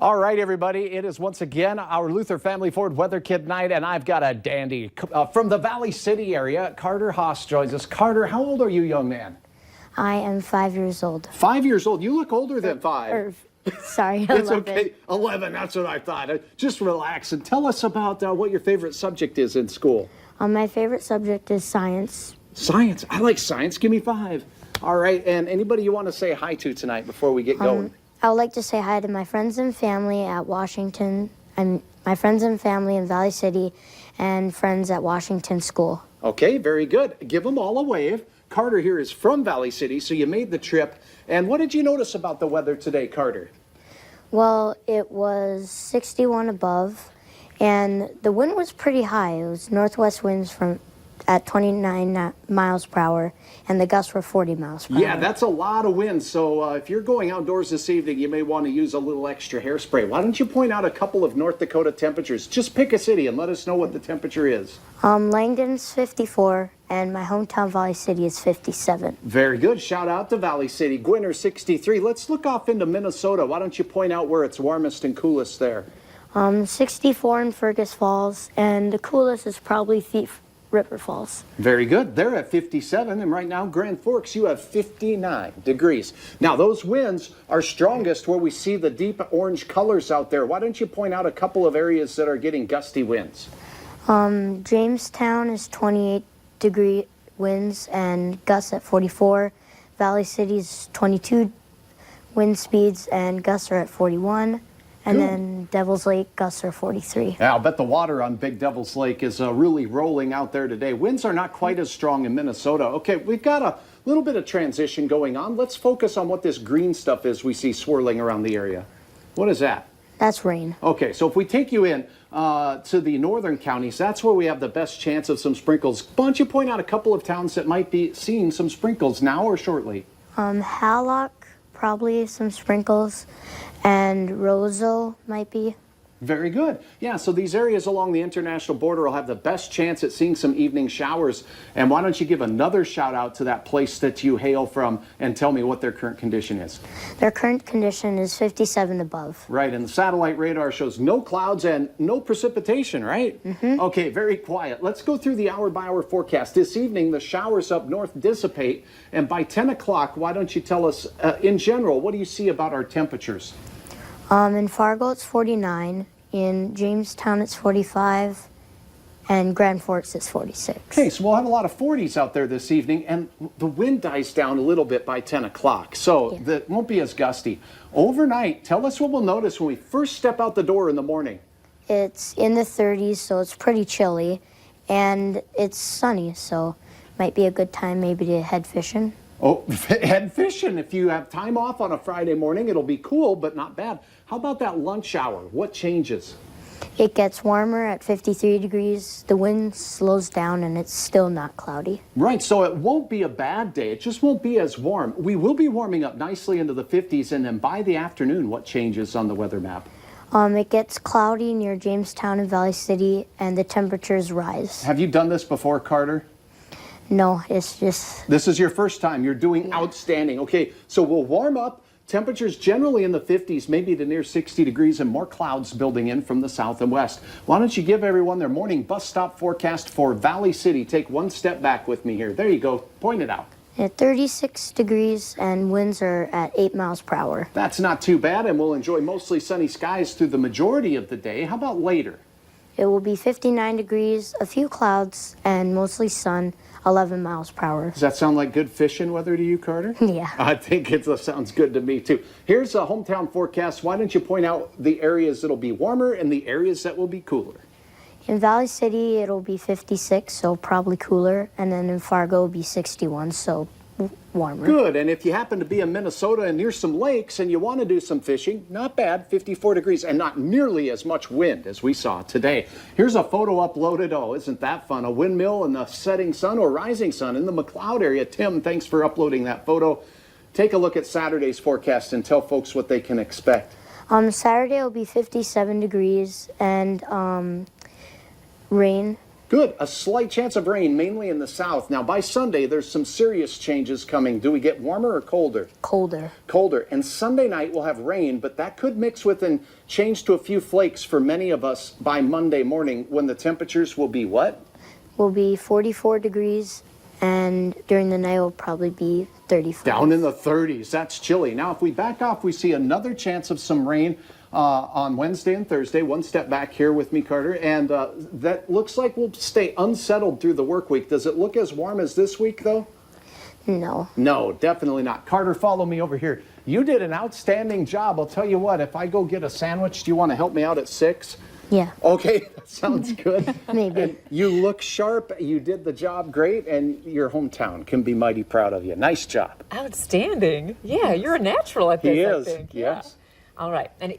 All right, everybody, it is once again our Luther Family Ford Weather Kit night, and I've got a dandy from the Valley City area. Carter Haas joins us. Carter, how old are you, young man? I am 5 years old. 5 years old? You look older than 5. Sorry, 11. It's okay. 11, that's what I thought. Just relax and tell us about what your favorite subject is in school. My favorite subject is science. Science? I like science. Give me 5. All right, and anybody you want to say hi to tonight before we get going? I would like to say hi to my friends and family at Washington, and my friends and family in Valley City, and friends at Washington School. Okay, very good. Give them all a wave. Carter here is from Valley City, so you made the trip. And what did you notice about the weather today, Carter? Well, it was 61 above, and the wind was pretty high. It was northwest winds at 29 miles per hour, and the gusts were 40 miles per hour. Yeah, that's a lot of wind. So if you're going outdoors this evening, you may want to use a little extra hairspray. Why don't you point out a couple of North Dakota temperatures? Just pick a city and let us know what the temperature is. Langdon's 54, and my hometown Valley City is 57. Very good. Shout out to Valley City. Gwinner 63. Let's look off into Minnesota. Why don't you point out where it's warmest and coolest there? 64 in Fergus Falls, and the coolest is probably Thief River Falls. Very good. They're at 57, and right now, Grand Forks, you have 59 degrees. Now, those winds are strongest where we see the deep orange colors out there. Why don't you point out a couple of areas that are getting gusty winds? Jamestown is 28-degree winds and gusts at 44. Valley City's 22 wind speeds and gusts are at 41. And then Devil's Lake, gusts are 43. Yeah, I'll bet the water on Big Devil's Lake is really rolling out there today. Winds are not quite as strong in Minnesota. Okay, we've got a little bit of transition going on. Let's focus on what this green stuff is we see swirling around the area. What is that? That's rain. Okay, so if we take you in to the northern counties, that's where we have the best chance of some sprinkles. Why don't you point out a couple of towns that might be seeing some sprinkles now or shortly? Hallock, probably some sprinkles. And Roseville might be. Very good. Yeah, so these areas along the international border will have the best chance at seeing some evening showers. And why don't you give another shout out to that place that you hail from and tell me what their current condition is? Their current condition is 57 above. Right, and the satellite radar shows no clouds and no precipitation, right? Mm-hmm. Okay, very quiet. Let's go through the hour-by-hour forecast. This evening, the showers up north dissipate. And by 10 o'clock, why don't you tell us, in general, what do you see about our temperatures? In Fargo, it's 49. In Jamestown, it's 45. And Grand Forks, it's 46. Okay, so we'll have a lot of 40s out there this evening, and the wind dies down a little bit by 10 o'clock, so that won't be as gusty. Overnight, tell us what we'll notice when we first step out the door in the morning. It's in the 30s, so it's pretty chilly, and it's sunny, so might be a good time maybe to head fishing. Oh, head fishing. If you have time off on a Friday morning, it'll be cool, but not bad. How about that lunch hour? What changes? It gets warmer at 53 degrees. The wind slows down, and it's still not cloudy. Right, so it won't be a bad day. It just won't be as warm. We will be warming up nicely into the 50s, and then by the afternoon, what changes on the weather map? It gets cloudy near Jamestown and Valley City, and the temperatures rise. Have you done this before, Carter? No, it's just... This is your first time. You're doing outstanding. Okay, so we'll warm up. Temperatures generally in the 50s, maybe to near 60 degrees, and more clouds building in from the south and west. Why don't you give everyone their morning bus stop forecast for Valley City? Take one step back with me here. There you go. Point it out. At 36 degrees, and winds are at 8 miles per hour. That's not too bad, and we'll enjoy mostly sunny skies through the majority of the day. How about later? It will be 59 degrees, a few clouds, and mostly sun, 11 miles per hour. Does that sound like good fishing weather to you, Carter? Yeah. I think it sounds good to me, too. Here's a hometown forecast. Why don't you point out the areas that'll be warmer and the areas that will be cooler? In Valley City, it'll be 56, so probably cooler. And then in Fargo, it'll be 61, so warmer. Good, and if you happen to be in Minnesota and near some lakes and you want to do some fishing, not bad, 54 degrees and not nearly as much wind as we saw today. Here's a photo uploaded. Oh, isn't that fun? A windmill and the setting sun or rising sun in the McLeod area. Tim, thanks for uploading that photo. Take a look at Saturday's forecast and tell folks what they can expect. Saturday will be 57 degrees and rain. Good. A slight chance of rain, mainly in the south. Now, by Sunday, there's some serious changes coming. Do we get warmer or colder? Colder. Colder. And Sunday night we'll have rain, but that could mix with and change to a few flakes for many of us by Monday morning, when the temperatures will be what? Will be 44 degrees, and during the night will probably be 35. Down in the 30s. That's chilly. Now, if we back off, we see another chance of some rain on Wednesday and Thursday. One step back here with me, Carter. And that looks like we'll stay unsettled through the work week. Does it look as warm as this week, though? No. No, definitely not. Carter, follow me over here. You did an outstanding job. I'll tell you what, if I go get a sandwich, do you want to help me out at 6? Yeah. Okay, that sounds good. Maybe. And you look sharp. You did the job great, and your hometown can be mighty proud of you. Nice job. Outstanding. Yeah, you're a natural at this, He I is, think. yes. Yeah. All right. And